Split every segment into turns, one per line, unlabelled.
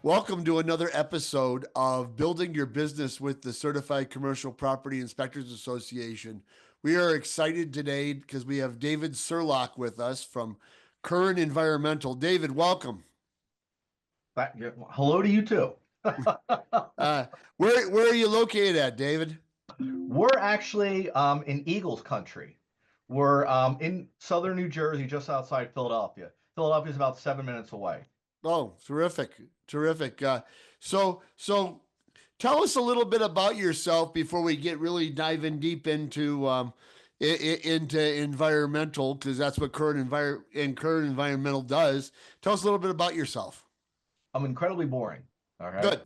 Welcome to another episode of Building Your Business with the Certified Commercial Property Inspectors Association. We are excited today because we have David Sulock with us from Curren Environmental. David, welcome.
Hello to you too.
Where are you located at, David?
We're actually in Eagles country. We're in southern New Jersey, just outside Philadelphia. Philadelphia is about 7 minutes away.
Oh, terrific. So tell us a little bit about yourself before we get really diving deep into environmental, because that's what Curren Environmental does. Tell us a little bit about yourself.
I'm incredibly boring. All right.
Good.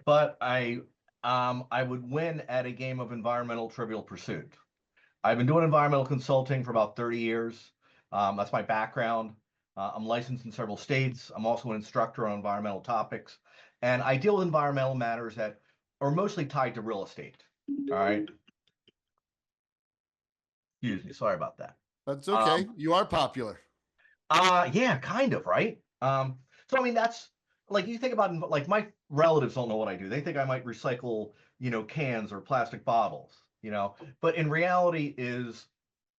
But I would win at a game of environmental Trivial Pursuit. I've been doing environmental consulting for about 30 years. That's my background. I'm licensed in several states. I'm also an instructor on environmental topics. And I deal with environmental matters that are mostly tied to real estate. All right. Excuse me. Sorry about that.
That's okay. You are popular.
Yeah, kind of, right? So I mean, that's like, you think about, like, my relatives don't know what I do. They think I might recycle, cans or plastic bottles, but in reality is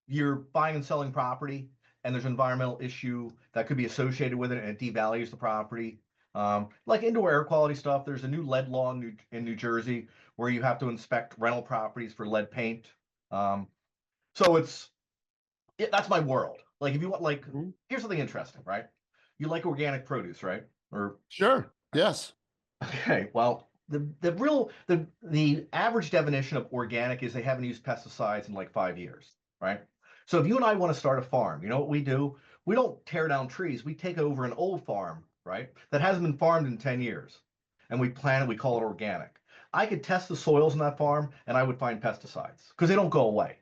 you're buying and selling property and there's an environmental issue that could be associated with it and it devalues the property. Like indoor air quality stuff, there's a new lead law in New Jersey where you have to inspect rental properties for lead paint. So that's my world. Like, if you want, like, here's something interesting, right? You like organic produce, right? Or
Sure. Yes.
okay. Well, the average definition of organic is they haven't used pesticides in like 5 years, right? So if you and I want to start a farm, you know what we do? We don't tear down trees. We take over an old farm, right, that hasn't been farmed in 10 years, and we plant it. We call it organic. I could test the soils in that farm, and I would find pesticides because they don't go away.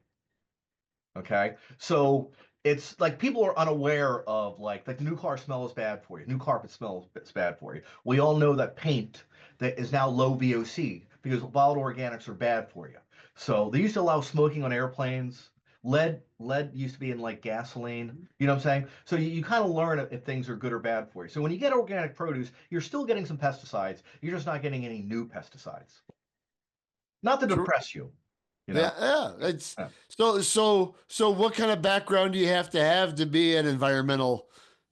Okay, so it's like people are unaware of like the new car smell is bad for you. New carpet smell is bad for you. We all know that paint that is now low VOC because volatile organics are bad for you. So they used to allow smoking on airplanes. Lead used to be in like gasoline. You know what I'm saying? So you kind of learn if things are good or bad for you. So when you get organic produce, you're still getting some pesticides. You're just not getting any new pesticides. Not to depress you.
Yeah. It's so what kind of background do you have to be an environmental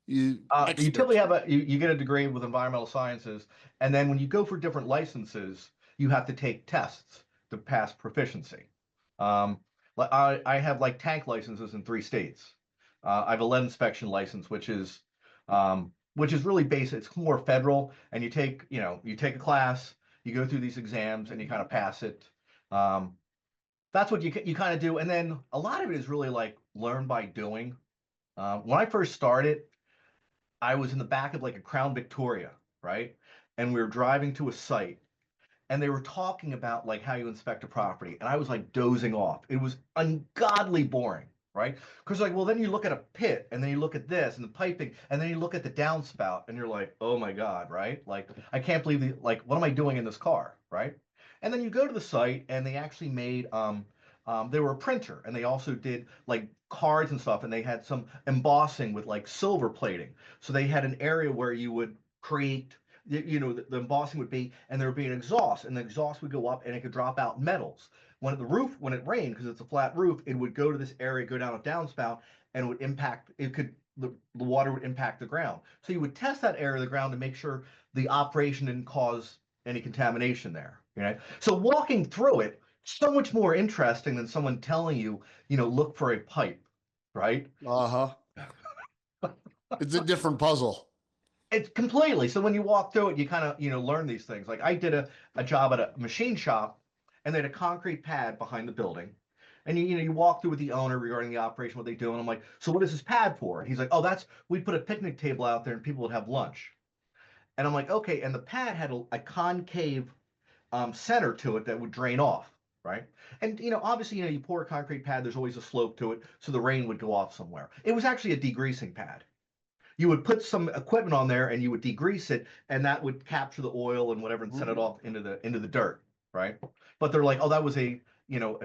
you typically have you get a degree with environmental sciences, and then when you go for different licenses, you have to take tests to pass proficiency. Like I have like tank licenses in 3 states. I have a lead inspection license, which is really basic. It's more federal, and you take a class, you go through these exams, and you kind of pass it. That's what you kind of do, and then a lot of it is really like learn by doing. When I first started, I was in the back of like a Crown Victoria, right? And we were driving to a site, and they were talking about like how you inspect a property, and I was like dozing off. It was ungodly boring, right? Because like, well, then you look at a pit, and then you look at this and the piping, and then you look at the downspout, and you're like, oh my God, right? Like, I can't believe like, what am I doing in this car, right? And then you go to the site, and they actually made they were a printer, and they also did like cards and stuff, and they had some embossing with like silver plating. So they had an area where you would create, the embossing would be, and there would be an exhaust, and the exhaust would go up, and it could drop out metals. When it rained, because it's a flat roof, it would go to this area, go down a downspout, and it would impact. The water would impact the ground. So you would test that area of the ground to make sure the operation didn't cause any contamination there. So walking through it, so much more interesting than someone telling you, look for a pipe, right?
It's a different puzzle.
It's completely. So when you walk through it, you kind of, learn these things. Like I did a job at a machine shop, and they had a concrete pad behind the building. And you walk through with the owner regarding the operation, what they do. And I'm like, so what is this pad for? And he's like, oh, we put a picnic table out there and people would have lunch. And I'm like, okay. And the pad had a concave center to it that would drain off, right? And obviously, you pour a concrete pad, there's always a slope to it, so the rain would go off somewhere. It was actually a degreasing pad. You would put some equipment on there, and you would degrease it, and that would capture the oil and whatever, and send it off into the dirt, right? But they're like, oh, that was a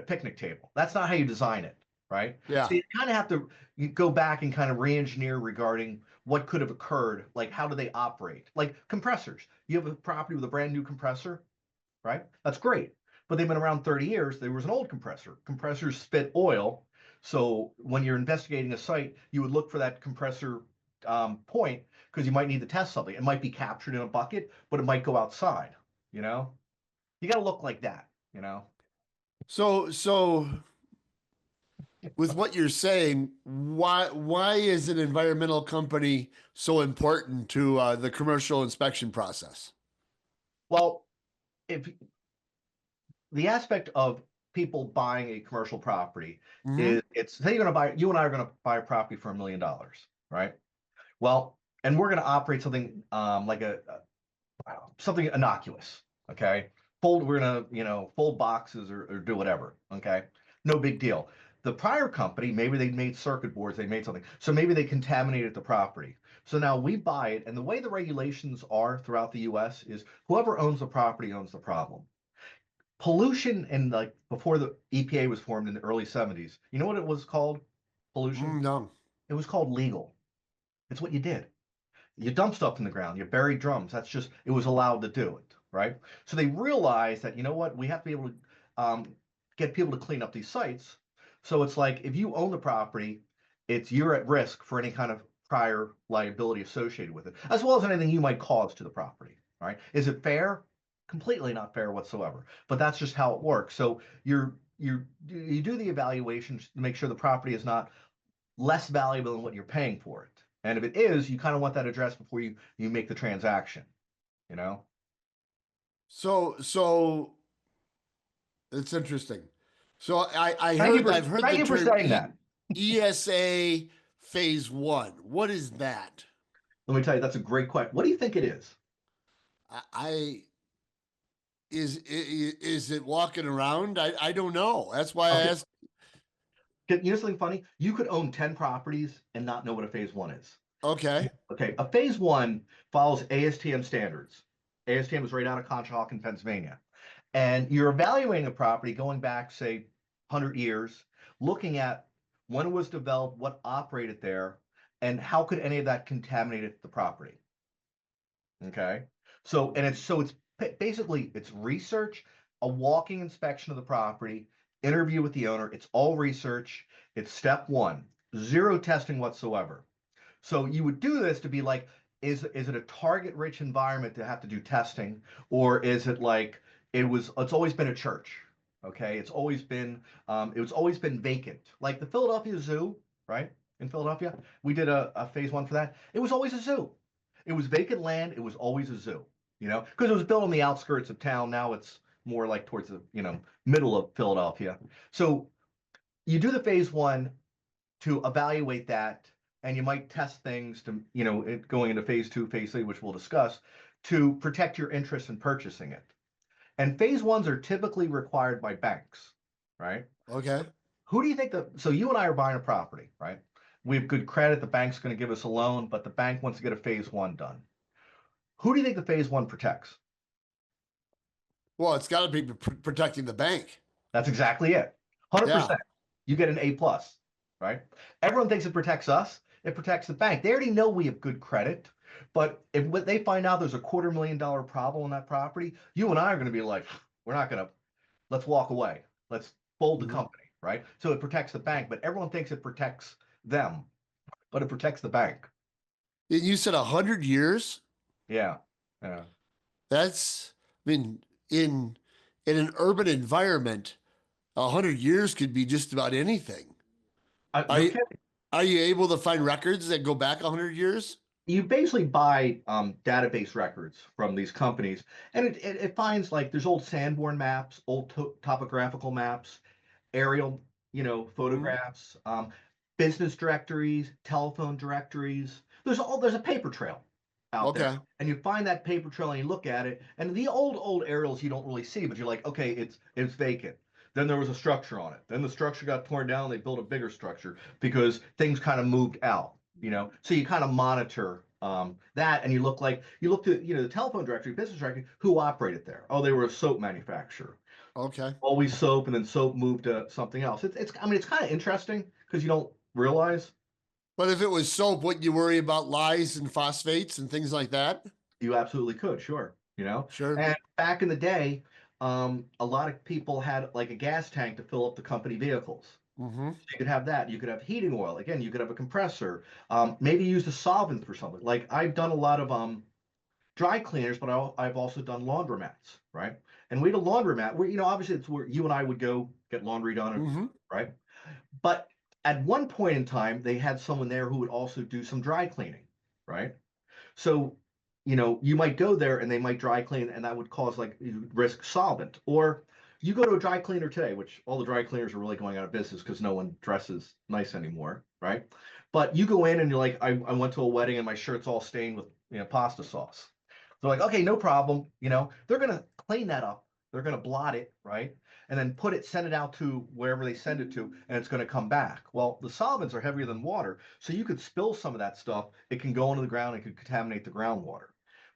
picnic table. That's not how you design it, right?
Yeah.
So you kind of have to go back and kind of re-engineer regarding what could have occurred, like how do they operate? Like compressors. You have a property with a brand new compressor, right? That's great. But they've been around 30 years. There was an old compressor. Compressors spit oil. So when you're investigating a site, you would look for that compressor point because you might need to test something. It might be captured in a bucket, but it might go outside, you know? You got to look like that, you know?
So with what you're saying, why is an environmental company so important to the commercial inspection process?
Well, if the aspect of people buying a commercial property
Hmm.
is it's say you and I are going to buy a property for $1 million, right? Well, and we're going to operate something like something innocuous. Okay. We're going to, fold boxes or do whatever. Okay. No big deal. The prior company, maybe they made circuit boards, they made something. So maybe they contaminated the property. So now we buy it. And the way the regulations are throughout the US is whoever owns the property owns the problem. Pollution, and like before the EPA was formed in the early 70s, you know what it was called? Pollution?
No.
It was called legal. It's what you did. You dump stuff in the ground, you bury drums. That's just, it was allowed to do it, right? So they realized that, you know what, we have to be able to get people to clean up these sites. So it's like if you own the property, you're at risk for any kind of prior liability associated with it, as well as anything you might cause to the property. Right? Is it fair? Completely not fair whatsoever. But that's just how it works. So you do the evaluation to make sure the property is not less valuable than what you're paying for it. And if it is, you kind of want that addressed before you make the transaction, you know?
So it's interesting. So
Thank you for
I've heard
thank
the
you for
term
saying that.
ESA phase one. What is that?
Let me tell you, that's a great question. What do you think it is?
I is it walking around? I don't know. That's why I
Okay,
asked.
you know something funny? You could own 10 properties and not know what a phase one is.
Okay.
Okay, a phase one follows ASTM standards. ASTM is right out of Conshohocken, Pennsylvania. And you're evaluating a property going back, say, 100 years, looking at when it was developed, what operated there, and how could any of that contaminate the property. Okay. So it's basically it's research, a walking inspection of the property, interview with the owner. It's all research. It's step one, zero testing whatsoever. So you would do this to be like, is it a target rich environment to have to do testing, or is it like it's always been a church? Okay, it's always been vacant. Like the Philadelphia Zoo, right? In Philadelphia, we did a phase one for that. It was always a zoo. It was vacant land. It was always a zoo, because it was built on the outskirts of town. Now it's more like towards the, middle of Philadelphia. So you do the phase one to evaluate that, and you might test things to, going into phase two, phase three, which we'll discuss, to protect your interest in purchasing it. And phase ones are typically required by banks, right?
Okay.
Who do you think so you and I are buying a property, right? We have good credit, the bank's going to give us a loan, but the bank wants to get a phase one done. Who do you think the phase one protects?
Well, it's got to be protecting the bank.
That's exactly it.
Yeah.
100%. You get an A plus, right? Everyone thinks it protects us. It protects the bank. They already know we have good credit, but if they find out there's a $250,000 problem on that property, you and I are going to be like, we're not going to. Let's walk away. Let's fold the
Mhm.
company, right? So it protects the bank, but everyone thinks it protects them, but it protects the bank.
And you said 100 years.
Yeah, yeah.
That's, I mean, in in an urban environment, 100 years could be just about anything. Are
No
you,
kidding.
are you able to find records that go back 100 years?
You basically buy database records from these companies, and it finds like there's old Sanborn maps, old topographical maps, aerial,
Mhm.
photographs, business directories, telephone directories. There's a paper trail out there,
Okay.
and you find that paper trail and you look at it, and the old aerials you don't really see, but you're like, okay, it's vacant. Then there was a structure on it. Then the structure got torn down. They built a bigger structure because things kind of moved out. So you kind of monitor that, and you look to the telephone directory, business directory, who operated there. Oh, they were a soap manufacturer,
Okay.
always soap, and then soap moved to something else. It's I mean it's kind of interesting because you don't realize.
But if it was soap, wouldn't you worry about lyes and phosphates and things like that?
You absolutely could, sure.
Sure.
And back in the day, a lot of people had like a gas tank to fill up the company vehicles.
Mm-hmm.
So you could have that. You could have heating oil. Again, you could have a compressor. Maybe use a solvent for something. Like I've done a lot of dry cleaners, but I've also done laundromats, right? And we had a laundromat where, obviously it's where you and I would go get laundry done,
Mm-hmm.
right? But at one point in time, they had someone there who would also do some dry cleaning, right? So, you might go there and they might dry clean, and that would cause like risk solvent. Or you go to a dry cleaner today, which all the dry cleaners are really going out of business because no one dresses nice anymore, right? But you go in and you're like, I went to a wedding and my shirt's all stained with pasta sauce. They're like, okay, no problem. They're gonna clean that up. They're gonna blot it, right? And then send it out to wherever they send it to, and it's gonna come back. Well, the solvents are heavier than water, so you could spill some of that stuff. It can go into the ground, it could contaminate the groundwater.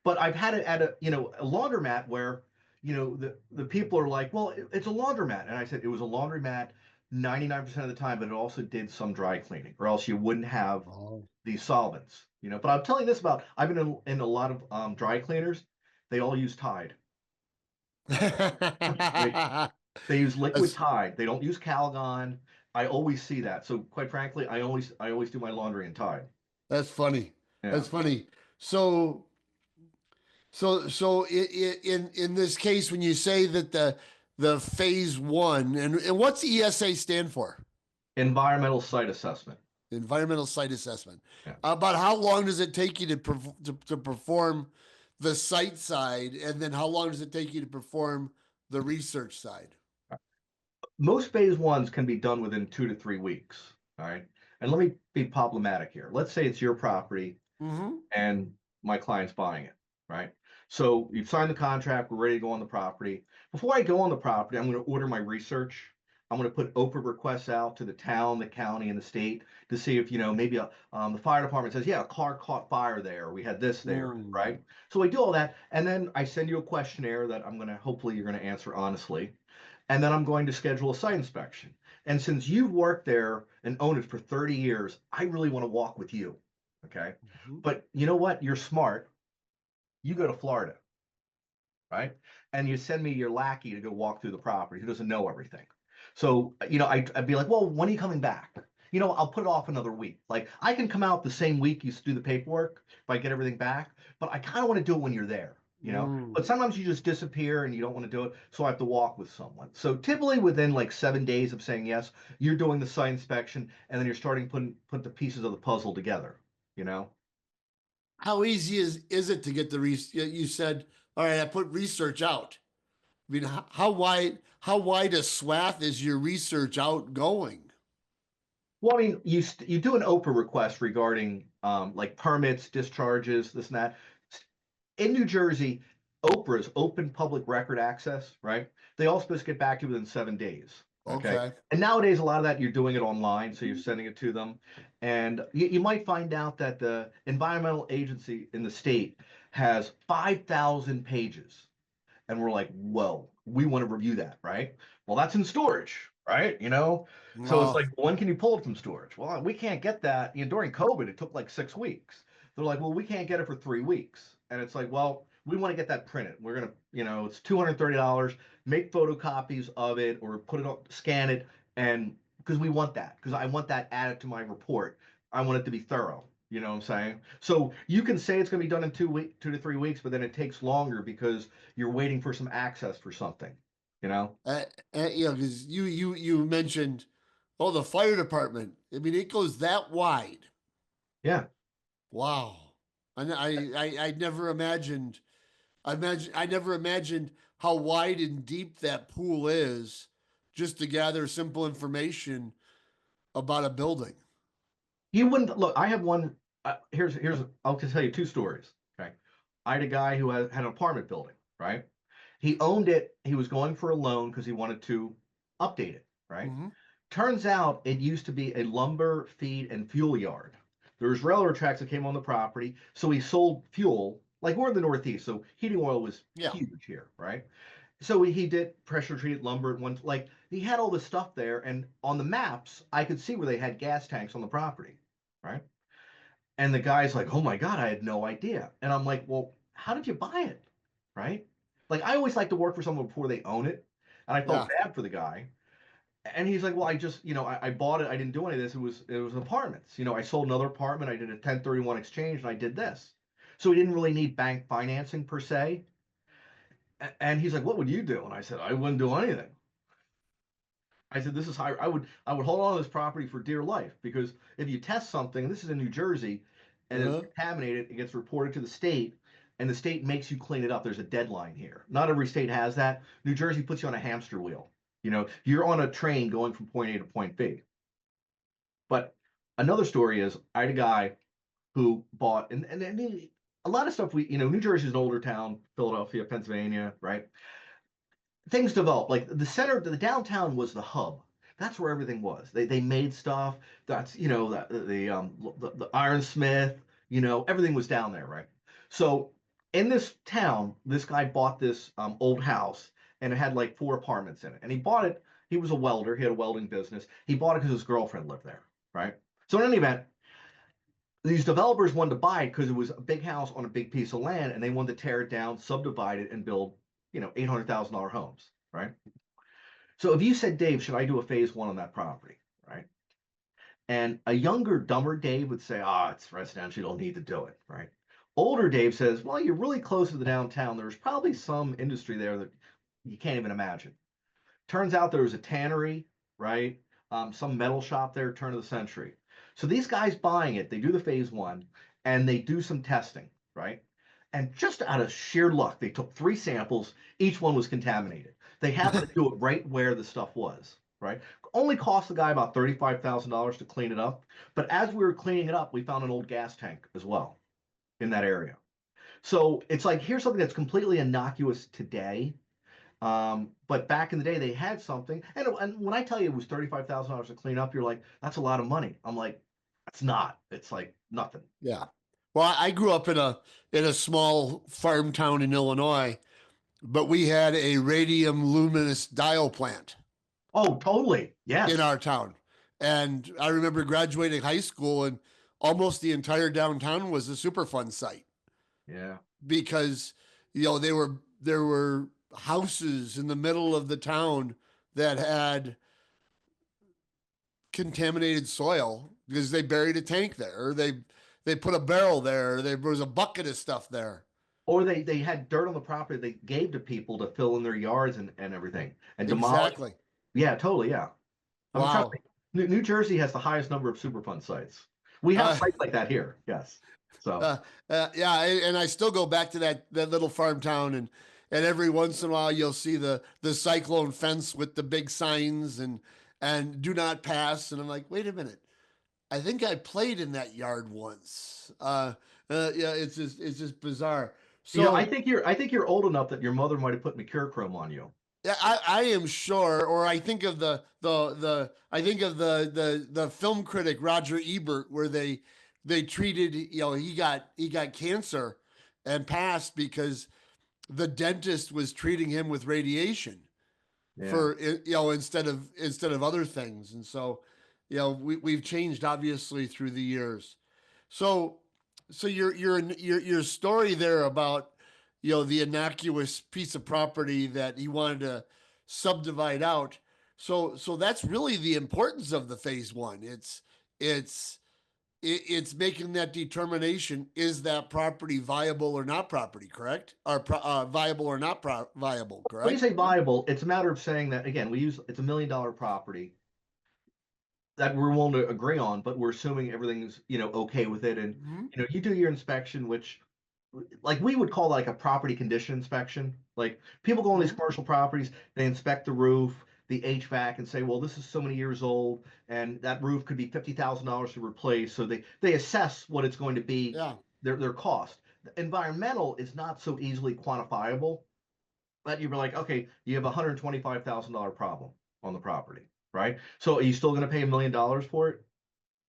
But I've had it at a laundromat where, the people are like, well, it's a laundromat. And I said it was a laundromat 99% of the time, but it also did some dry cleaning, or else you wouldn't have
Oh.
these solvents. But I'm telling you this about I've been in a lot of dry cleaners. They all use Tide. They they use liquid
That's
Tide. They don't use Calgon. I always see that. So quite frankly, I always do my laundry in Tide.
that's funny.
Yeah.
That's funny. So in this case, when you say that the phase one and what's the ESA stand for?
Environmental site assessment.
Environmental site assessment.
Yeah.
About how long does it take you to perform the site side, and then how long does it take you to perform the research side?
Most phase ones can be done within 2 to 3 weeks. All right. And let me be problematic here. Let's say it's your property
Mm-hmm.
and my client's buying it, right? So you've signed the contract, we're ready to go on the property. Before I go on the property, I'm going to order my research. I'm going to put OPRA requests out to the town, the county, and the state to see if, maybe the fire department says, yeah, a car caught fire there. We had this there,
Mm.
right? So I do all that. And then I send you a questionnaire that hopefully you're going to answer honestly. And then I'm going to schedule a site inspection. And since you've worked there and owned it for 30 years, I really want to walk with you. Okay.
Mhm.
But you know what? You're smart. You go to Florida, right? And you send me your lackey to go walk through the property who doesn't know everything. So, I'd be like, well, when are you coming back? I'll put it off another week. Like, I can come out the same week you do the paperwork if I get everything back, but I kind of want to do it when you're there. But
Mm.
sometimes you just disappear and you don't want to do it. So I have to walk with someone. So typically within like 7 days of saying yes, you're doing the site inspection and then you're starting put the pieces of the puzzle together, you know?
How easy is it to get the you said, all right, I put research out. I mean, how wide a swath is your research out going?
Well, I mean, you do an OPRA request regarding like permits, discharges, this and that. In New Jersey, OPRA's open public record access, right? They all supposed to get back to you within 7 days. Okay.
Okay.
And nowadays, a lot of that you're doing it online, so you're sending it to them. And you might find out that the environmental agency in the state has 5,000 pages and we're like, whoa, we want to review that, right? Well, that's in storage, right? So it's like,
Oh,
when can you pull it from storage? Well, we can't get that. During COVID, it took like 6 weeks. They're like, well, we can't get it for 3 weeks, and it's like, well, we want to get that printed. We're gonna, it's $230. Make photocopies of it or put it on, scan it, and because we want that, because I want that added to my report. I want it to be thorough. You know what I'm saying? So you can say it's going to be done in 2 to 3 weeks, but then it takes longer because you're waiting for some access for something, you know?
because you mentioned, oh, the fire department. I mean, it goes that wide.
Yeah.
Wow. I never imagined. I never imagined how wide and deep that pool is, just to gather simple information about a building.
You wouldn't look. I have one. I'll just tell you two stories. Okay. I had a guy who had an apartment building, right? He owned it. He was going for a loan because he wanted to update it, right?
Mm-hmm.
Turns out it used to be a lumber, feed, and fuel yard. There was railroad tracks that came on the property, so he sold fuel. Like we're in the Northeast, so heating oil was
Yeah.
huge here, right? So he did pressure treated lumber at once. Like he had all this stuff there, and on the maps, I could see where they had gas tanks on the property. right? And the guy's like, "Oh my God, I had no idea." And I'm like, "Well, how did you buy it?" Right? Like, I always like to work for someone before they own it. And I felt
Yeah.
bad for the guy. And he's like, "Well, I just, I bought it. I didn't do any of this. It was apartments. I sold another apartment. I did a 1031 exchange and I did this." So he didn't really need bank financing per se. And he's like, "What would you do?" And I said, "I wouldn't do anything." I said, "This is high. I would hold on to this property for dear life, because if you test something, and this is in New Jersey, and it's
Uh-huh.
contaminated, it gets reported to the state, and the state makes you clean it up. There's a deadline here. Not every state has that. New Jersey puts you on a hamster wheel. You're on a train going from point A to point B. But another story is, I had a guy who bought, and a lot of stuff, New Jersey is an older town, Philadelphia, Pennsylvania, right? Things developed. Like the downtown was the hub. That's where everything was. They made stuff. That's the ironsmith. Everything was down there, right? So in this town, this guy bought this old house, and it had like 4 apartments in it. And he bought it. He was a welder. He had a welding business. He bought it because his girlfriend lived there, right? So in any event, these developers wanted to buy it because it was a big house on a big piece of land, and they wanted to tear it down, subdivide it, and build, $800,000 homes, right? So if you said, "Dave, should I do a phase one on that property?" Right? And a younger, dumber Dave would say, "Ah, it's residential, you don't need to do it," right? Older Dave says, "Well, you're really close to the downtown. There's probably some industry there that you can't even imagine." Turns out there was a tannery, right? Some metal shop there, turn of the century. So these guys buying it, they do the phase one, and they do some testing, right? And just out of sheer luck, they took 3 samples. Each one was contaminated. They happened to do it right where the stuff was, right? Only cost the guy about $35,000 to clean it up. But as we were cleaning it up, we found an old gas tank as well in that area. So it's like, here's something that's completely innocuous today, but back in the day, they had something. And when I tell you it was $35,000 to clean up, you're like, "That's a lot of money." I'm like, "It's not. It's like nothing."
Yeah. Well, I grew up in a small farm town in Illinois, but we had a radium luminous dial plant
Oh, totally.
in
Yes.
our town. And I remember graduating high school, and almost the entire downtown was a Superfund site
Yeah.
because there were houses in the middle of the town that had contaminated soil because they buried a tank there, or they put a barrel there, or there was a bucket of stuff there.
Or they had dirt on the property they gave to people to fill in their yards and everything and demolish.
Exactly.
Yeah, totally. Yeah. I mean, trust me,
Wow.
New Jersey has the highest number of Superfund sites. We have
Uh,
sites like that here. Yes. So,
uh, yeah, and I still go back to that little farm town, and every once in a while you'll see the cyclone fence with the big signs and do not pass, and I'm like, wait a minute, I think I played in that yard once. Yeah, it's just bizarre. So
I think you're old enough that your mother might have put mercurochrome on you.
yeah, I am sure, or I think of I think of the film critic Roger Ebert, where they treated, he got cancer and passed because the dentist was treating him with radiation
Yeah.
for, instead of other things. And so we've changed obviously through the years. So your story there about the innocuous piece of property that he wanted to subdivide out. So that's really the importance of the phase one. It's it's making that determination: is that property viable or not property, correct? Or viable or not viable,
When you
correct?
say viable, it's a matter of saying that, again, it's $1 million property that we're willing to agree on, but we're assuming everything's, okay with it. And,
Hmm.
you do your inspection, which, like, we would call like a property condition inspection. Like, people go on these
Hmm.
commercial properties, they inspect the roof, the HVAC, and say, "Well, this is so many years old, and that roof could be $50,000 to replace." So they assess what it's going to be,
Yeah.
their cost. Environmental is not so easily quantifiable. But you were like, okay, you have a $125,000 problem on the property, right? So are you still going to pay $1 million for it,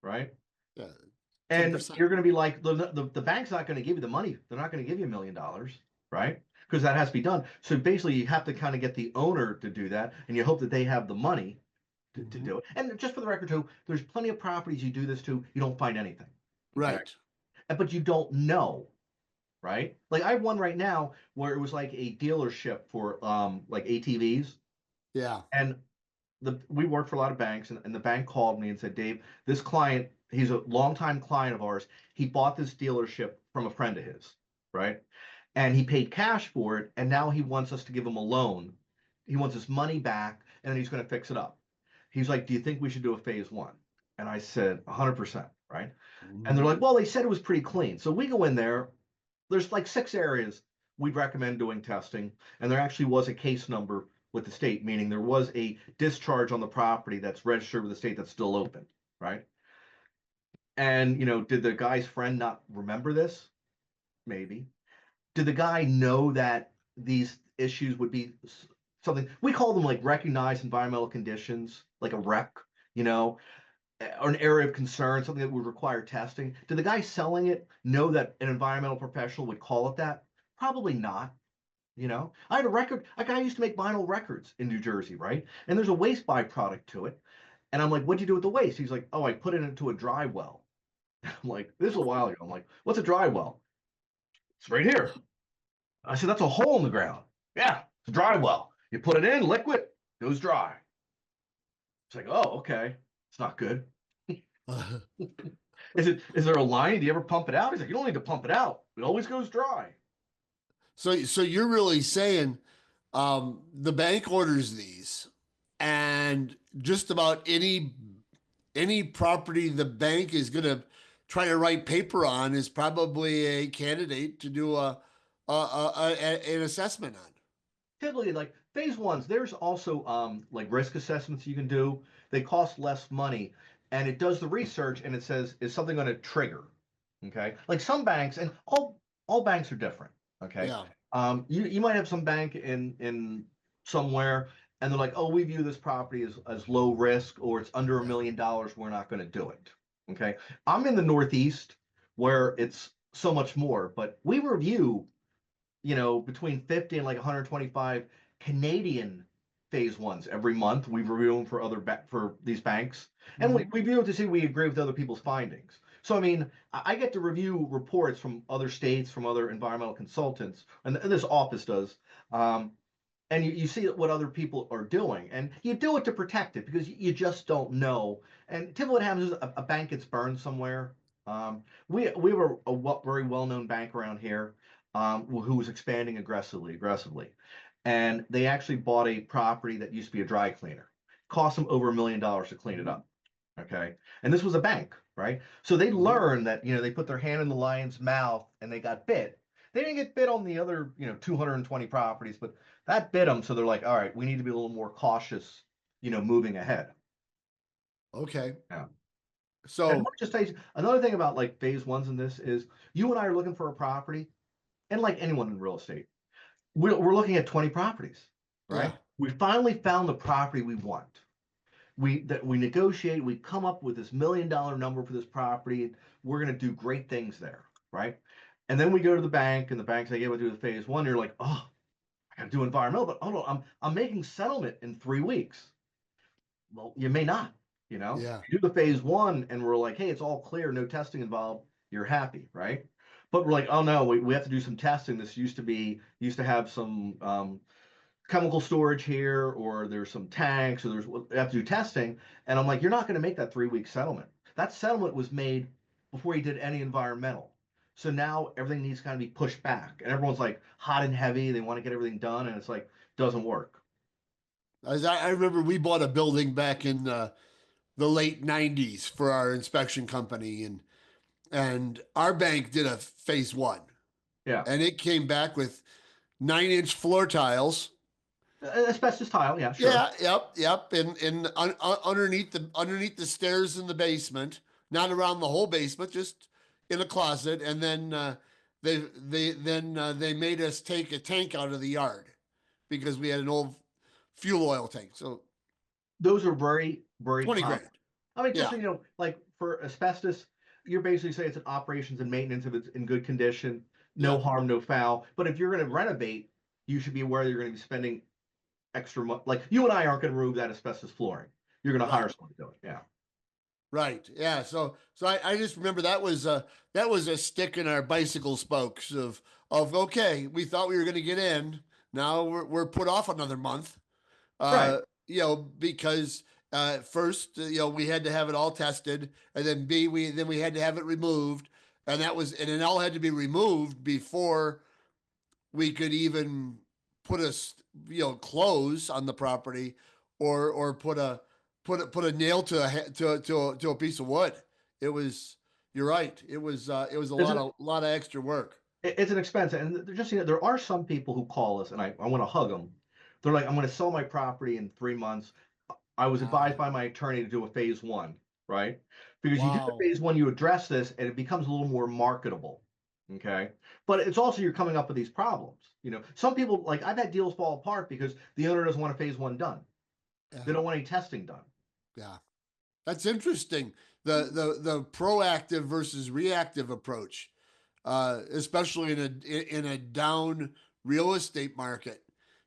right?
Yeah. Ten
And
percent.
you're going to be like, the bank's not going to give you the money. They're not going to give you $1 million, right? Because that has to be done. So basically, you have to kind of get the owner to do that, and you hope that they have the money. to do it. And just for the record too, there's plenty of properties you do this to, you don't find anything. Okay?
Right.
But you don't know, right? Like I have one right now where it was like a dealership for like ATVs.
Yeah.
And we work for a lot of banks, and the bank called me and said, Dave, this client, he's a longtime client of ours. He bought this dealership from a friend of his, right? And he paid cash for it, and now he wants us to give him a loan. He wants his money back, and then he's going to fix it up. He's like, do you think we should do a phase one? And I said, 100%, right? And they're like, well, they said it was pretty clean. So we go in there. There's like 6 areas we'd recommend doing testing, and there actually was a case number with the state, meaning there was a discharge on the property that's registered with the state that's still open, right? And did the guy's friend not remember this? Maybe. Did the guy know that these issues would be something we call them like recognized environmental conditions, like a rec, or an area of concern, something that would require testing? Did the guy selling it know that an environmental professional would call it that? Probably not. I had a guy used to make vinyl records in New Jersey, right? And there's a waste byproduct to it. And I'm like, what'd you do with the waste? He's like, oh, I put it into a dry well. I'm like, this is a while ago. I'm like, what's a dry well? It's right here. I said, that's a hole in the ground. Yeah, it's a dry well. You put it in, liquid, goes dry. It's like, oh, okay. It's not good. Is there a line? Do you ever pump it out? He's like, you don't need to pump it out. It always goes dry.
So you're really saying the bank orders these, and just about any property the bank is going to try to write paper on is probably a candidate to do an assessment on.
Typically, like phase ones, there's also like risk assessments you can do. They cost less money, and it does the research, and it says, is something going to trigger? Okay, like some banks, and all banks are different. Okay,
Yeah.
you might have some bank in somewhere, and they're like, oh, we view this property as low risk, or it's under $1 million. We're not going to do it. Okay, I'm in the Northeast where it's so much more, but we review between 50 and like 125 Canadian phase ones every month. We review them for for these banks, and we review it to see we agree with other people's findings. So I mean, I get to review reports from other states, from other environmental consultants, and this office does. And you see what other people are doing, and you do it to protect it because you just don't know. And typically, what happens is a bank gets burned somewhere. We were very well-known bank around here, who was expanding aggressively, and they actually bought a property that used to be a dry cleaner. Cost them over $1 million to clean it up. Okay, and this was a bank, right? So they learned that they put their hand in the lion's mouth and they got bit. They didn't get bit on the other 220 properties, but that bit them. So they're like, all right, we need to be a little more cautious, moving ahead.
Okay.
Yeah.
So
And just tell you another thing about like phase ones in this is you and I are looking for a property, and like anyone in real estate, we're looking at 20 properties, right?
yeah.
We finally found the property we want. We negotiate, we come up with this $1 million number for this property. We're going to do great things there, right? And then we go to the bank, and the bank say, yeah, we'll do the phase one. You're like, oh, I got to do environmental, but hold on, I'm making settlement in 3 weeks. Well, you may not.
Yeah.
You do the phase one, and we're like, hey, it's all clear, no testing involved. You're happy, right? But we're like, oh no, we have to do some testing. This used to have some chemical storage here, or there's some tanks, or we have to do testing. And I'm like, you're not going to make that 3-week settlement. That settlement was made before you did any environmental. So now everything needs to kind of be pushed back, and everyone's like hot and heavy. They want to get everything done, and it's like doesn't work.
As I remember, we bought a building back in the late '90s for our inspection company, and our bank did a phase one,
Yeah,
and it came back with 9-inch floor tiles.
asbestos tile. Yeah, sure.
Yeah, yep. And underneath the stairs in the basement, not around the whole basement, just in a closet. And then they made us take a tank out of the yard because we had an old fuel oil tank. So
Those are very
20
common.
grand.
I mean, just
Yeah,
so like for asbestos, you're basically saying it's an operations and maintenance if it's in good condition, no
yeah,
harm, no foul. But if you're going to renovate, you should be aware that you're going to be spending extra money. Like you and I aren't going to remove that asbestos flooring. you're going to
Right.
hire someone to do it. Yeah.
Right. Yeah. So I just remember that was a stick in our bicycle spokes of okay, we thought we were going to get in. Now we're put off another month.
Right.
Because first, we had to have it all tested, and then we had to have it removed, and it all had to be removed before we could even put clothes on the property, or put a nail to a piece of wood. It was You're right. It was a
It's
lot of extra work.
it's an expense, and they're just, there are some people who call us, and I want to hug them. They're like, I'm going to sell my property in 3 months. I was advised
Ah,
by my attorney to do a phase one, right? Because you do the
wow.
phase one, you address this, and it becomes a little more marketable. Okay. But it's also you're coming up with these problems. Some people, like, I've had deals fall apart because the owner doesn't want a phase one done.
Yeah,
They don't want any testing done.
yeah. That's interesting. The proactive versus reactive approach, especially in a down real estate market,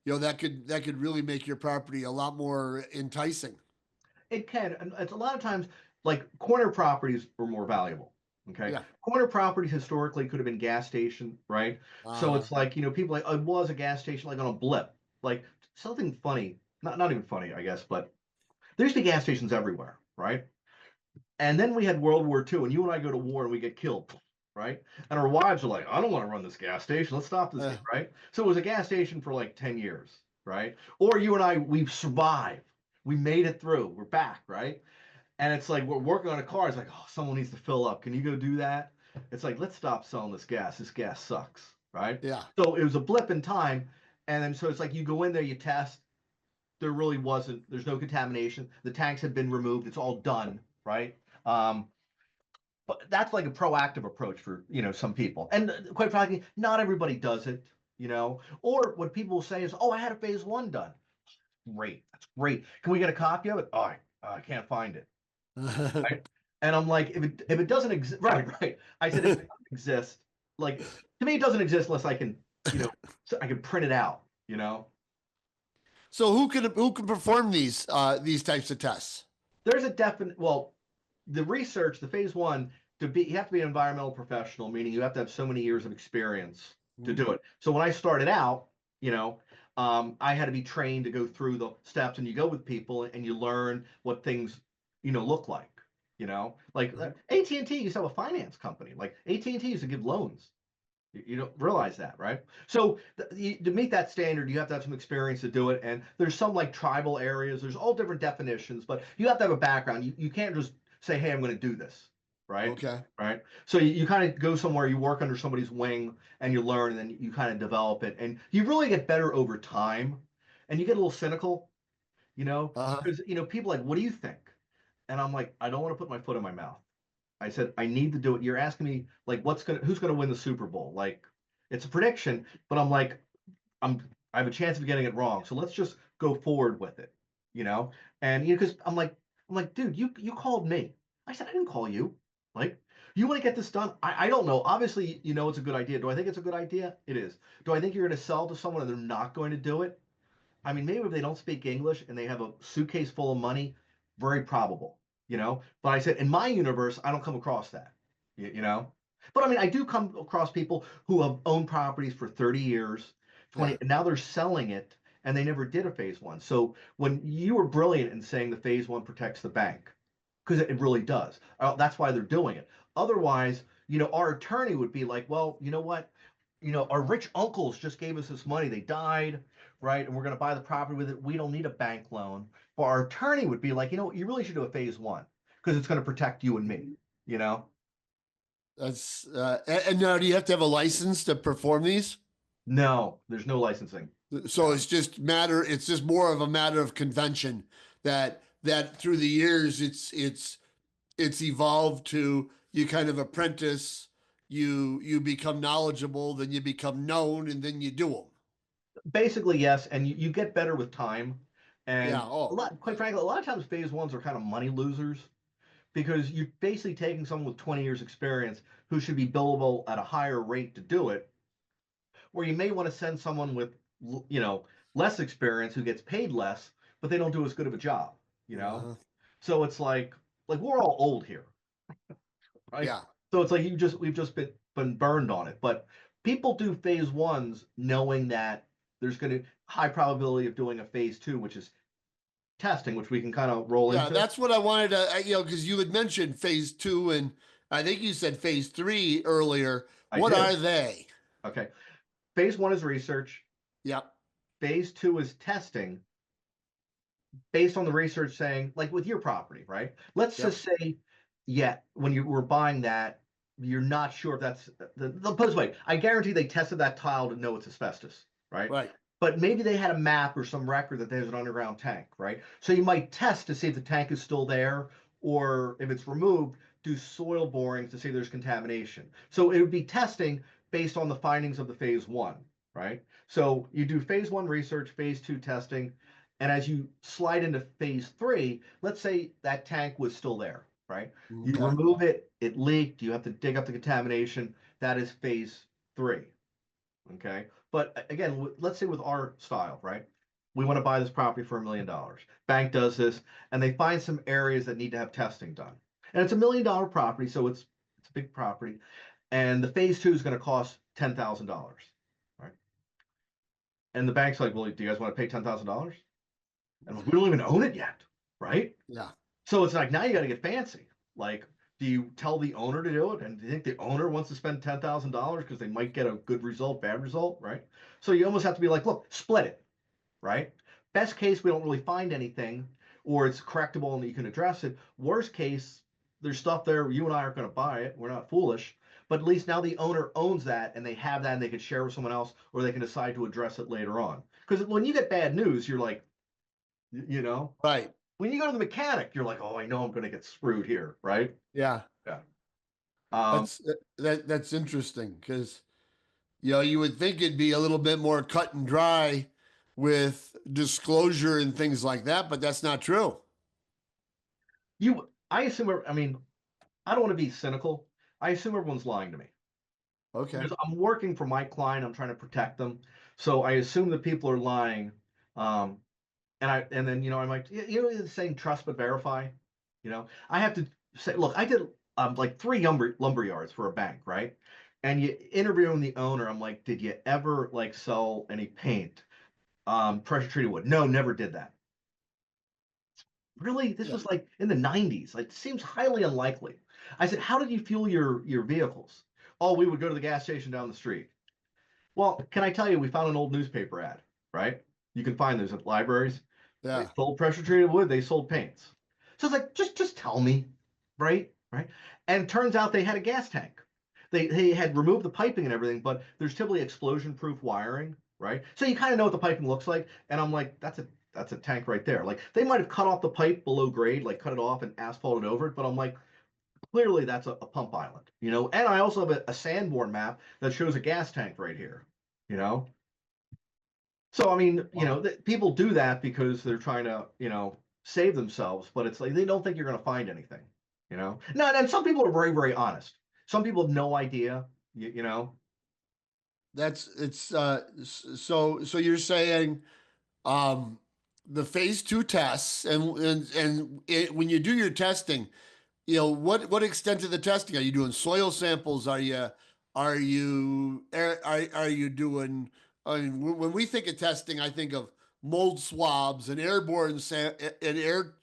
that could really make your property a lot more enticing.
It can, and it's a lot of times like corner properties are more valuable. Okay,
Yeah.
corner properties historically could have been gas station, right? So
Uh,
it's like, people like, oh, it was a gas station, like on a blip, like something funny, not even funny, I guess, but there used to be gas stations everywhere, right? And then we had World War II, and you and I go to war and we get killed, right? And our wives are like, I don't want to run this gas station. Let's stop this,
uh,
right? So it was a gas station for like 10 years, right? Or you and I, we've survived. We made it through. We're back, right? And it's like we're working on a car. It's like, oh, someone needs to fill up. Can you go do that? It's like, let's stop selling this gas. This gas sucks, right?
yeah.
So it was a blip in time. And then so it's like you go in there, you test. There's no contamination. The tanks have been removed. It's all done, right? Um, but that's like a proactive approach for, some people. And quite frankly, not everybody does it, Or what people will say is, oh, I had a phase one done. Great. That's great. Can we get a copy of it? Oh, I can't find it. Right? And I'm like, if it doesn't exist, right, right. I said, if it doesn't exist, like, to me, it doesn't exist unless I can, so I can print it out,
So who can perform these types of tests?
There's a definite, well, the research, the phase one, you have to be an environmental professional, meaning you have to have so many years of experience to
Mhm.
do it. So when I started out, I had to be trained to go through the steps, and you go with people and you learn what things, look like. Like
Mhm.
AT&T used to have a finance company. Like AT&T used to give loans. You don't realize that, right? So to meet that standard, you have to have some experience to do it. And there's some like tribal areas. There's all different definitions, but you have to have a background. You can't just say, "Hey, I'm going to do this," right?
Okay.
Right. So you kind of go somewhere, you work under somebody's wing, and you learn, and then you kind of develop it, and you really get better over time. And you get a little cynical,
Uh-huh.
because people are like, "What do you think?" And I'm like, I don't want to put my foot in my mouth. I said, I need to do it. You're asking me like who's gonna win the Super Bowl? Like it's a prediction, but I'm like, I have a chance of getting it wrong. So let's just go forward with it, you know? And because I'm like, dude, you called me. I said, I didn't call you. Like, you want to get this done? I don't know. Obviously, it's a good idea. Do I think it's a good idea? It is. Do I think you're gonna sell to someone and they're not going to do it? I mean, maybe if they don't speak English and they have a suitcase full of money, very probable. But I said, in my universe, I don't come across that, you know? But I mean, I do come across people who have owned properties for 30 years,
Yeah.
20, and now they're selling it and they never did a phase one. So when you were brilliant in saying the phase one protects the bank, because it really does. That's why they're doing it. Otherwise, our attorney would be like, well, you know what? Our rich uncles just gave us this money. They died, right? And we're going to buy the property with it. We don't need a bank loan. But our attorney would be like, you really should do a phase one because it's going to protect you and me, you know?
That's and now do you have to have a license to perform these?
No, there's no licensing.
So it's just more of a matter of convention that through the years it's evolved to you kind of apprentice, you become knowledgeable, then you become known, and then you do them.
Basically, yes. And you get better with time.
Yeah.
And
Oh,
quite frankly, a lot of times phase ones are kind of money losers because you're basically taking someone with 20 years experience who should be billable at a higher rate to do it, where you may want to send someone with less experience who gets paid less, but they don't do as good of a job. you know?
Uh-huh.
So it's like we're all old here, right?
Yeah.
So it's like we've just been burned on it. But people do phase ones knowing that there's going to high probability of doing a phase two, which is testing, which we can kind of roll
Yeah,
into.
that's what I wanted to, because you had mentioned phase two and I think you said phase three earlier.
I
What
did.
are they?
Okay. Phase one is research.
Yep.
Phase two is testing based on the research saying, like with your property, right? Let's
Yep.
just say, yeah, when you were buying that, you're not sure if that's the put this way. I guarantee they tested that tile to know it's asbestos, right?
Right.
But maybe they had a map or some record that there's an underground tank, right? So you might test to see if the tank is still there, or if it's removed, do soil borings to see if there's contamination. So it would be testing based on the findings of the phase one, right? So you do phase one research, phase two testing, and as you slide into phase three, let's say that tank was still there, right? You
Okay.
remove it, it leaked, you have to dig up the contamination. That is phase three. Okay. But again, let's say with our style, right? We want to buy this property for $1 million. Bank does this, and they find some areas that need to have testing done. And it's $1 million property, so it's a big property. And the phase two is going to cost $10,000. Right. And the bank's like, well, do you guys want to pay $10,000? And we don't even own it yet, right?
Yeah.
So it's like now you got to get fancy. Like, do you tell the owner to do it? And do you think the owner wants to spend $10,000 because they might get a good result, bad result, right? So you almost have to be like, look, split it, right? Best case, we don't really find anything, or it's correctable and you can address it. Worst case, there's stuff there. You and I aren't going to buy it. We're not foolish, but at least now the owner owns that and they have that and they can share with someone else, or they can decide to address it later on. Because when you get bad news, you're like, you know,
Right.
when you go to the mechanic, you're like, oh, I know I'm going to get screwed here, right?
Yeah.
Yeah. Um,
That's interesting because you would think it'd be a little bit more cut and dry with disclosure and things like that, but that's not true.
I assume, I mean, I don't want to be cynical. I assume everyone's lying to me
Okay.
because I'm working for my client. I'm trying to protect them. So I assume that people are lying. Um, and then, I'm like, the saying trust but verify, I have to say, look, I did like three lumber yards for a bank, right? And you interviewing the owner, I'm like, did you ever like sell any paint? Pressure treated wood? No, never did that. Really? This
Yeah.
was like in the 90s. Like, it seems highly unlikely. I said, how did you fuel your vehicles? Oh, we would go to the gas station down the street. Well, can I tell you, we found an old newspaper ad, right? You can find those at libraries. They
Yeah.
sold pressure treated wood, they sold paints. So it's like, just tell me, right? Right. And it turns out they had a gas tank. They had removed the piping and everything, but there's typically explosion proof wiring, right? So you kind of know what the piping looks like. And I'm like, that's a tank right there. Like they might have cut off the pipe below grade, like cut it off and asphalted over it, but I'm like, clearly that's a pump island, And I also have a Sanborn map that shows a gas tank right here, you know. So I mean,
Wow.
people do that because they're trying to, save themselves, but it's like they don't think you're going to find anything, No, and some people are very, very honest. Some people have no idea, you know.
That's it's so you're saying um the phase two tests when you do your testing, what extent of the testing are you doing? Soil samples? Are you doing? I mean, when we think of testing, I think of mold swabs and and air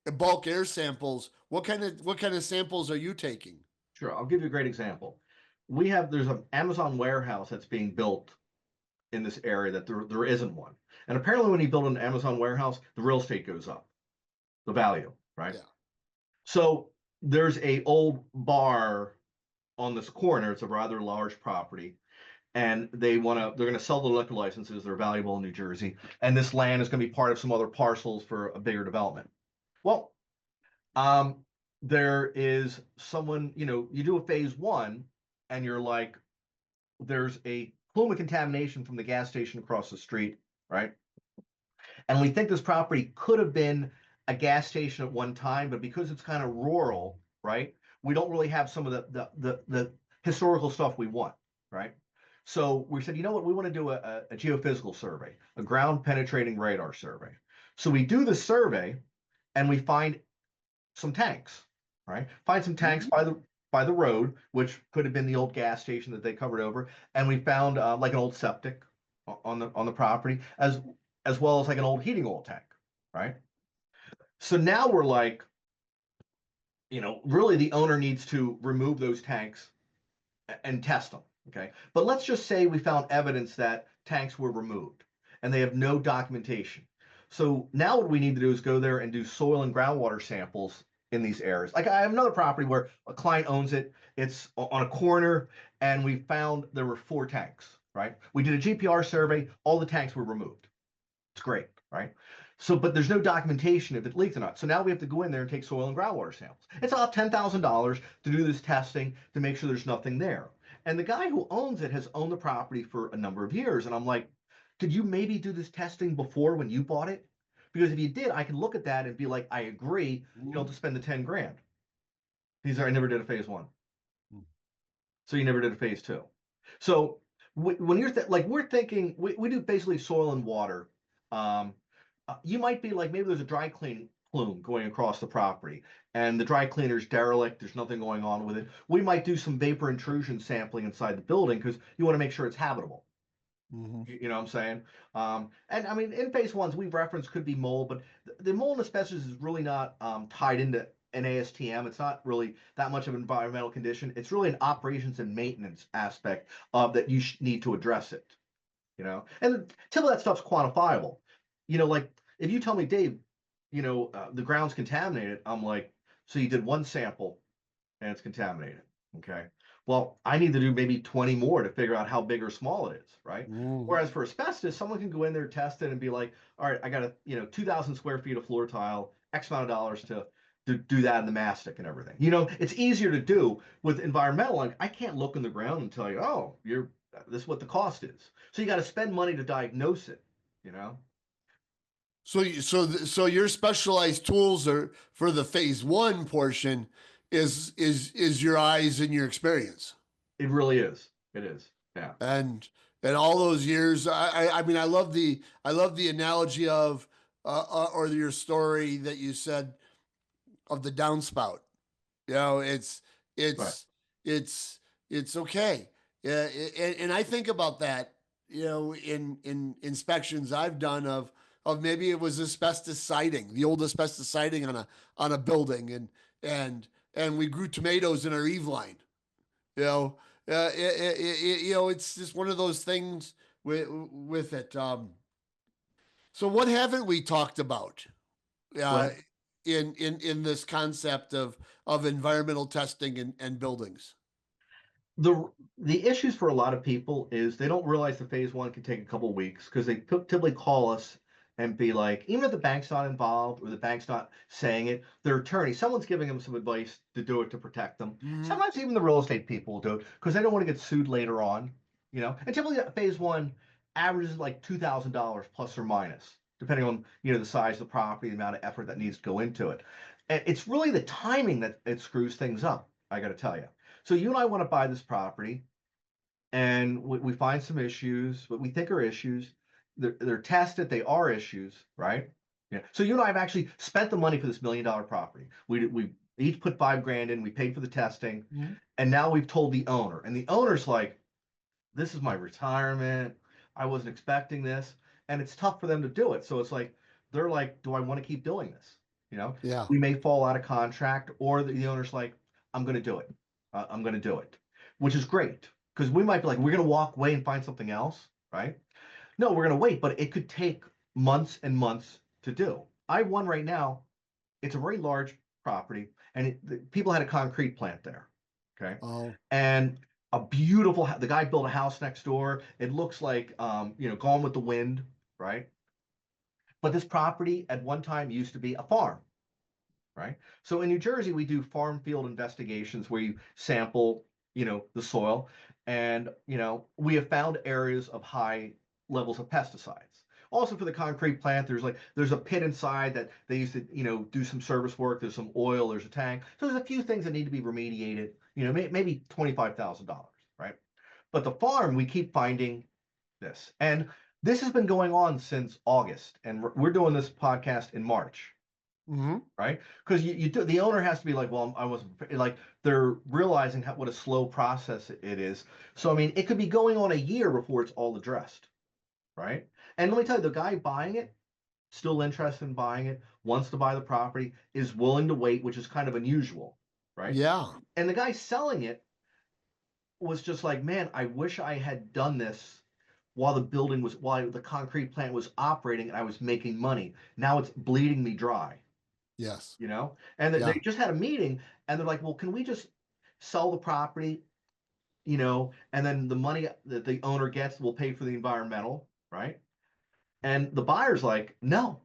bulk air samples. What kind of samples are you taking?
Sure, I'll give you a great example. There's an Amazon warehouse that's being built in this area that there isn't one. And apparently when you build an Amazon warehouse, the real estate goes up, the value, right?
Yeah,
So there's a old bar on this corner. It's a rather large property, and they're gonna sell the liquor licenses. They're valuable in New Jersey, and this land is gonna be part of some other parcels for a bigger development. Well, um, there is someone, you do a phase one, and you're like, there's a plume of contamination from the gas station across the street, right? And we think this property could have been a gas station at one time, but because it's kind of rural, right? We don't really have some of the historical stuff we want, right? So we said, you know what, we want to do a geophysical survey, a ground penetrating radar survey. So we do the survey, and we find some tanks, right? Find some tanks by the road, which could have been the old gas station that they covered over, and we found like an old septic on the property, as well as like an old heating oil tank, right? So now we're like, really the owner needs to remove those tanks and test them. Okay. But let's just say we found evidence that tanks were removed and they have no documentation. So now what we need to do is go there and do soil and groundwater samples in these areas. Like I have another property where a client owns it. It's on a corner and we found there were 4 tanks, right? We did a GPR survey. All the tanks were removed. It's great, right? So, but there's no documentation if it leaked or not. So now we have to go in there and take soil and groundwater samples. It's about $10,000 to do this testing to make sure there's nothing there. And the guy who owns it has owned the property for a number of years. And I'm like, did you maybe do this testing before when you bought it? Because if you did, I can look at that and be like, I agree, to spend the 10 grand. He's like, I never did a phase 1. So you never did a phase 2. So when you're like, we're thinking, we do basically soil and water. You might be like, maybe there's a dry cleaning plume going across the property and the dry cleaner's derelict. There's nothing going on with it. We might do some vapor intrusion sampling inside the building because you want to make sure it's habitable. You know what I'm saying? And I mean, in phase 1s, we've referenced could be mold, but the mold and asbestos is really not tied into an ASTM. It's not really that much of an environmental condition. It's really an operations and maintenance aspect of that you need to address it. And till that stuff's quantifiable. Like if you tell me, Dave, the ground's contaminated, I'm like, so you did 1 sample and it's contaminated. Okay. Well, I need to do maybe 20 more to figure out how big or small it is, right? Whereas for asbestos, someone can go in there, test it, and be like, all right, I got 2,000 square feet of floor tile, X amount of dollars to do that in the mastic and everything. It's easier to do with environmental. Like, I can't look in the ground and tell you, oh, this is what the cost is. So you got to spend money to diagnose it, you know?
So your specialized tools are for the phase 1 portion is your eyes and your experience.
It really is. It is. Yeah.
And all those years, I mean, I love the analogy of or your story that you said of the downspout. It's
Right.
it's it's it's okay. Yeah, and I think about that, in inspections I've done of maybe it was asbestos siding, the old asbestos siding on a building, and we grew tomatoes in our eave line. You know, it's just one of those things with it. So what haven't we talked about uh,
Well,
in this concept of environmental testing and buildings?
the issues for a lot of people is they don't realize the phase 1 can take a couple of weeks because they typically call us and be like, even if the bank's not involved or the bank's not saying it, their attorney, someone's giving them some advice to do it to protect them. Sometimes even the real estate people will do it because they don't want to get sued later on, And typically phase 1 averages like $2,000 plus or minus, depending on the size of the property, the amount of effort that needs to go into it. And it's really the timing that it screws things up, I got to tell you. So you and I want to buy this property, and we find some issues, what we think are issues. They're tested, they are issues, right? Yeah. So you and I have actually spent the money for this $1 million property. We each put 5 grand in, we paid for the testing, and now we've told the owner, and the owner's like, this is my retirement. I wasn't expecting this. And it's tough for them to do it. So it's like, they're like, do I want to keep doing this?
Yeah.
We may fall out of contract, or the owner's like, I'm going to do it. I'm going to do it, which is great because we might be like, we're going to walk away and find something else, right? No, we're going to wait, but it could take months and months to do. I have one right now. It's a very large property, and people had a concrete plant there. Okay.
Oh.
And the guy built a house next door. It looks like, Gone with the Wind, right? But this property at one time used to be a farm, right? So in New Jersey, we do farm field investigations where you sample, the soil, and we have found areas of high levels of pesticides. Also for the concrete plant, there's a pit inside that they used to, do some service work. There's some oil, there's a tank. So there's a few things that need to be remediated, maybe $25,000, right? But the farm, we keep finding this. And this has been going on since August. And we're doing this podcast in March.
Mm-hmm.
right? Because the owner has to be like, well, I wasn't like they're realizing what a slow process it is. So I mean, it could be going on a year before it's all addressed, right? And let me tell you, the guy buying it, still interested in buying it, wants to buy the property, is willing to wait, which is kind of unusual, right?
Yeah.
And the guy selling it was just like, man, I wish I had done this while the concrete plant was operating and I was making money. Now it's bleeding me dry,
Yes.
you know? And they
Yeah.
just had a meeting and they're like, well, can we just sell the property, and then the money that the owner gets will pay for the environmental, right? And the buyer's like, no,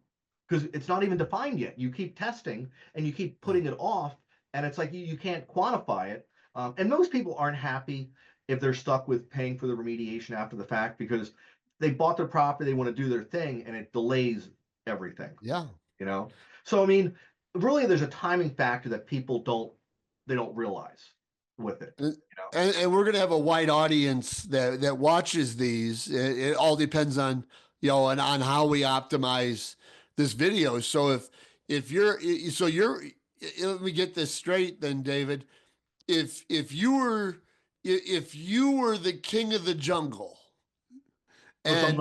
because it's not even defined yet. You keep testing and you keep
Yeah.
putting it off, and it's like you can't quantify it. And most people aren't happy if they're stuck with paying for the remediation after the fact because they bought their property, they want to do their thing, and it delays everything,
Yeah.
you know? So, I mean, really, there's a timing factor that people don't realize with it,
And,
you know?
and we're going to have a wide audience that watches these. It all depends on, and on how we optimize this video. So if you're, so you're, let me get this straight then, David. If you were, if you were the king of the jungle
For some,
and,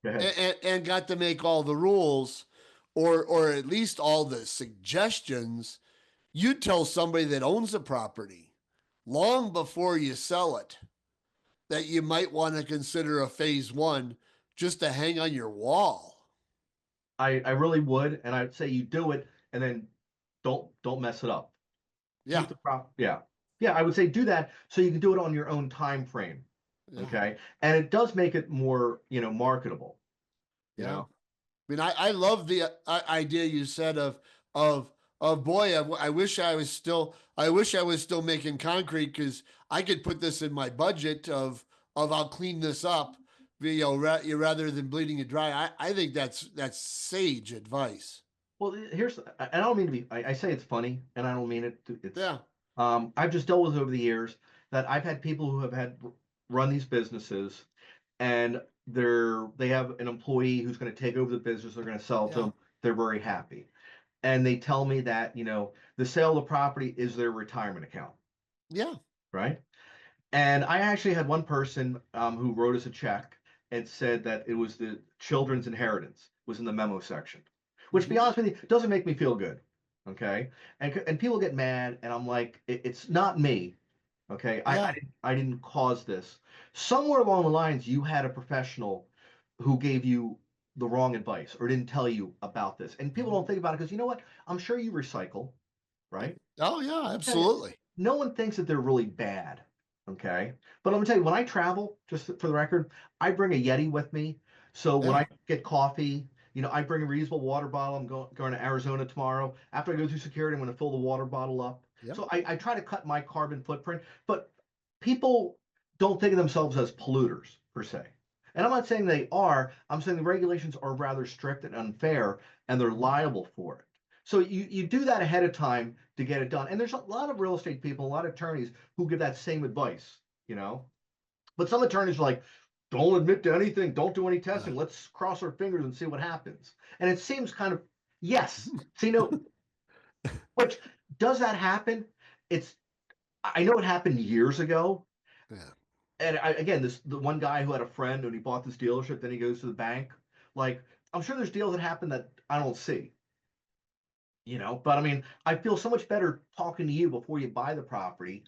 go ahead.
and got to make all the rules, or at least all the suggestions, you tell somebody that owns a property long before you sell it that you might want to consider a phase one just to hang on your wall.
I really would, and I'd say you do it, and then don't mess it up.
Yeah.
Keep the prop. Yeah, yeah. I would say do that so you can do it on your own time frame.
Yeah.
Okay, and it does make it more marketable. You
Yeah.
know.
I mean, I love the idea you said of boy, I wish I wish I was still making concrete because I could put this in my budget of I'll clean this up, rather than bleeding it dry. I think that's sage advice.
Well, here's I don't mean to be. I say it's funny, and I don't mean it. It's
Yeah.
I've just dealt with over the years that I've had people who have had run these businesses, and they have an employee who's going to take over the business. They're going to sell it to
Yeah.
them. They're very happy, and they tell me that the sale of the property is their retirement account,
Yeah.
right? And I actually had one person who wrote us a check and said that it was the children's inheritance was in the memo section, which, to be
Mm-hmm.
honest with you, doesn't make me feel good. Okay, and people get mad, and I'm like, it's not me. Okay,
Yeah.
I didn't cause this. Somewhere along the lines, you had a professional who gave you the wrong advice or didn't tell you about this, and people
Mm-hmm.
don't think about it because you know what? I'm sure you recycle, right?
Oh yeah,
Tell you,
absolutely.
no one thinks that they're really bad. Okay. But let me tell you, when I travel, just for the record, I bring a Yeti with me. So when
Yeah.
I get coffee, I bring a reusable water bottle. I'm going to Arizona tomorrow. After I go through security, I'm going to fill the water bottle up.
Yeah.
So I try to cut my carbon footprint, but people don't think of themselves as polluters per se. And I'm not saying they are, I'm saying the regulations are rather strict and unfair, and they're
Mm-hmm.
liable for it. So you do that ahead of time to get it done. And there's a lot of real estate people, a lot of attorneys who give that same advice, you know. But some attorneys are like, don't admit to anything, don't do any
Yeah.
testing. Let's cross our fingers and see what happens. And it seems kind of yes. See, no, which does that happen? It's I know it happened years ago.
Yeah.
And again, the one guy who had a friend and he bought this dealership, then he goes to the bank. Like, I'm sure there's deals that happen that I don't see. But I mean, I feel so much better talking to you before you buy the property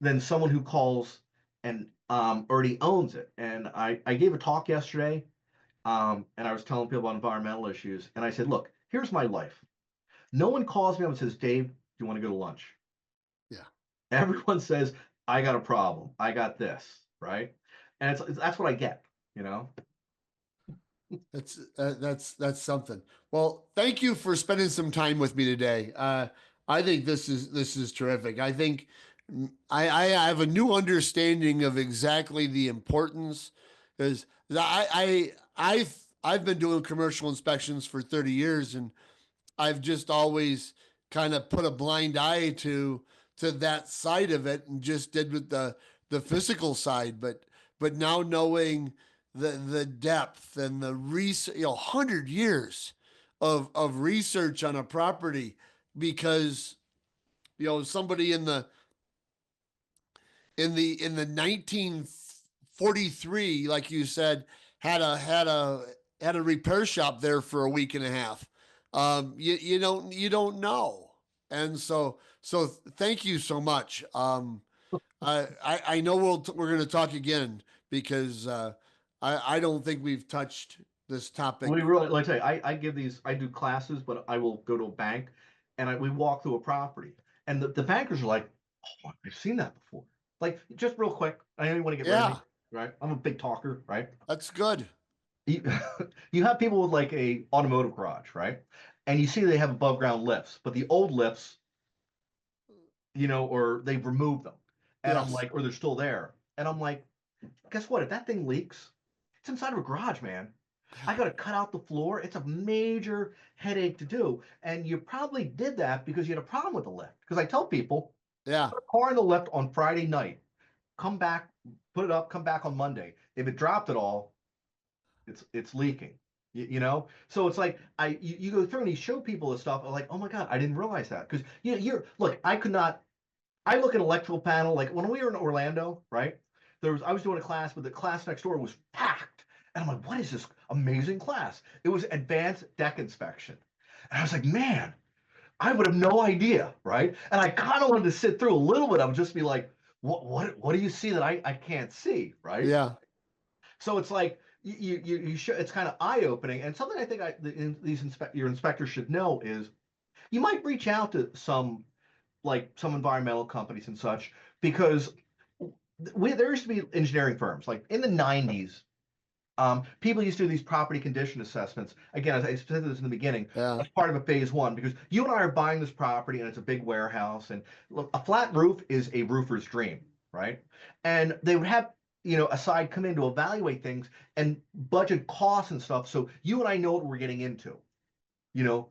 than someone who calls and already owns it. And I gave a talk yesterday, and I was telling people about environmental issues, and I said, look, here's my life. No one calls me up and says, Dave, do you want to go to lunch?
Yeah.
Everyone says, I got a problem. I got this, right? And that's what I get, you know?
That's something. Well, thank you for spending some time with me today. I think this is terrific. I think I have a new understanding of exactly the importance because I've been doing commercial inspections for 30 years and I've just always kind of put a blind eye to that side of it and just did with the physical side. But now knowing the depth and the research, 100 years of research on a property because, somebody in the 1943, like you said, had a repair shop there for a week and a half. You don't know, and so thank you so much. I know we're going to talk again because I don't think we've touched this topic.
We really, like I tell you, I do classes, but I will go to a bank and we walk through a property. And the bankers are like, oh, I've seen that before. Like, just real quick, I know you want to get rid of me,
Yeah,
right? I'm a big talker, right?
that's good.
You, you have people with like a automotive garage, right? And you see they have above ground lifts, but the old lifts, or they've removed them. And I'm
Yes.
like, or they're still there. And I'm like, guess what? If that thing leaks, it's inside of a garage, man. I got to cut out the floor. It's a major headache to do. And you probably did that because you had a problem with the lift. Because I tell people,
Yeah.
put a car in the lift on Friday night, come back, put it up, come back on Monday. If it dropped at all, it's leaking. So it's like you go through and you show people this stuff. I'm like, oh my god, I didn't realize that because you're look. I could not. I look at electrical panel like when we were in Orlando, right? I was doing a class, but the class next door was packed, and I'm like, what is this amazing class? It was advanced deck inspection, and I was like, man, I would have no idea, right? And I kind of wanted to sit through a little bit of just be like, what do you see that I can't see, right?
Yeah.
So it's like you should, it's kind of eye opening, and something I think your inspectors should know is you might reach out to some environmental companies and such because there used to be engineering firms like in the 90s. People used to do these property condition assessments. Again, as I said this in the beginning,
Yeah.
as part of a phase one, because you and I are buying this property and it's a big warehouse. And look, a flat roof is a roofer's dream, right? And they would have, a side come in to evaluate things and budget costs and stuff. So you and I know what we're getting into, you know,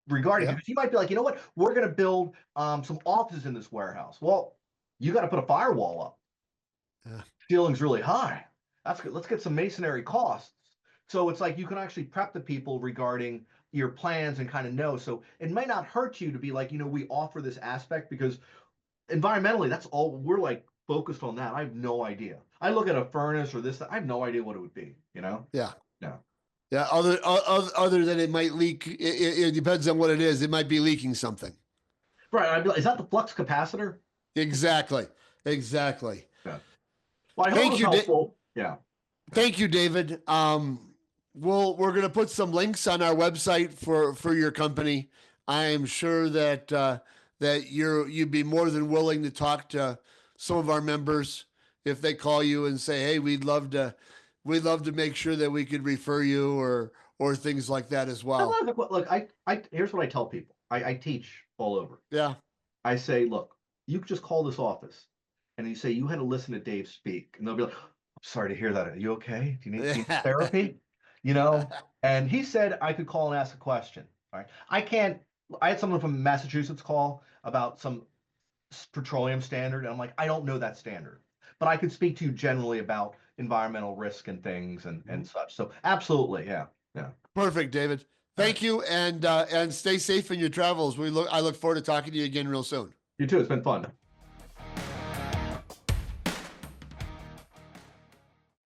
regarding
Yeah.
because you might be like, you know what, we're going to build some offices in this warehouse. Well, you got to put a firewall up.
Yeah.
Ceiling's really high. That's good. Let's get some masonry costs. So it's like you can actually prep the people regarding your plans and kind of know. So it might not hurt you to be like, we offer this aspect because environmentally, that's all we're like focused on that. I have no idea. I look at a furnace or this, I have no idea what it would be.
Yeah.
No.
Yeah. Other than it might leak, it depends on what it is. It might be leaking something.
Right. I'd be like, is that the flux capacitor?
Exactly. Exactly.
Yeah. Well, I hope it
Thank
was
you.
helpful. Yeah.
Thank you, David. We're going to put some links on our website for your company. I am sure that you'd be more than willing to talk to some of our members if they call you and say, "Hey, we'd love to make sure that we could refer you or things like that as well."
Look, here's what I tell people. I teach all over.
Yeah.
I say, look, you just call this office and you say you had to listen to Dave speak, and they'll be like, I'm sorry to hear that. Are you okay? Do you need therapy? And he said I could call and ask a question. All right. I had someone from Massachusetts call about some petroleum standard, and I'm like, I don't know that standard. But I could speak to you generally about environmental risk and things and such. So absolutely, yeah. Yeah.
Perfect, David.
All right.
Thank you, and stay safe in your travels. I look forward to talking to you again real soon.
You too. It's been fun.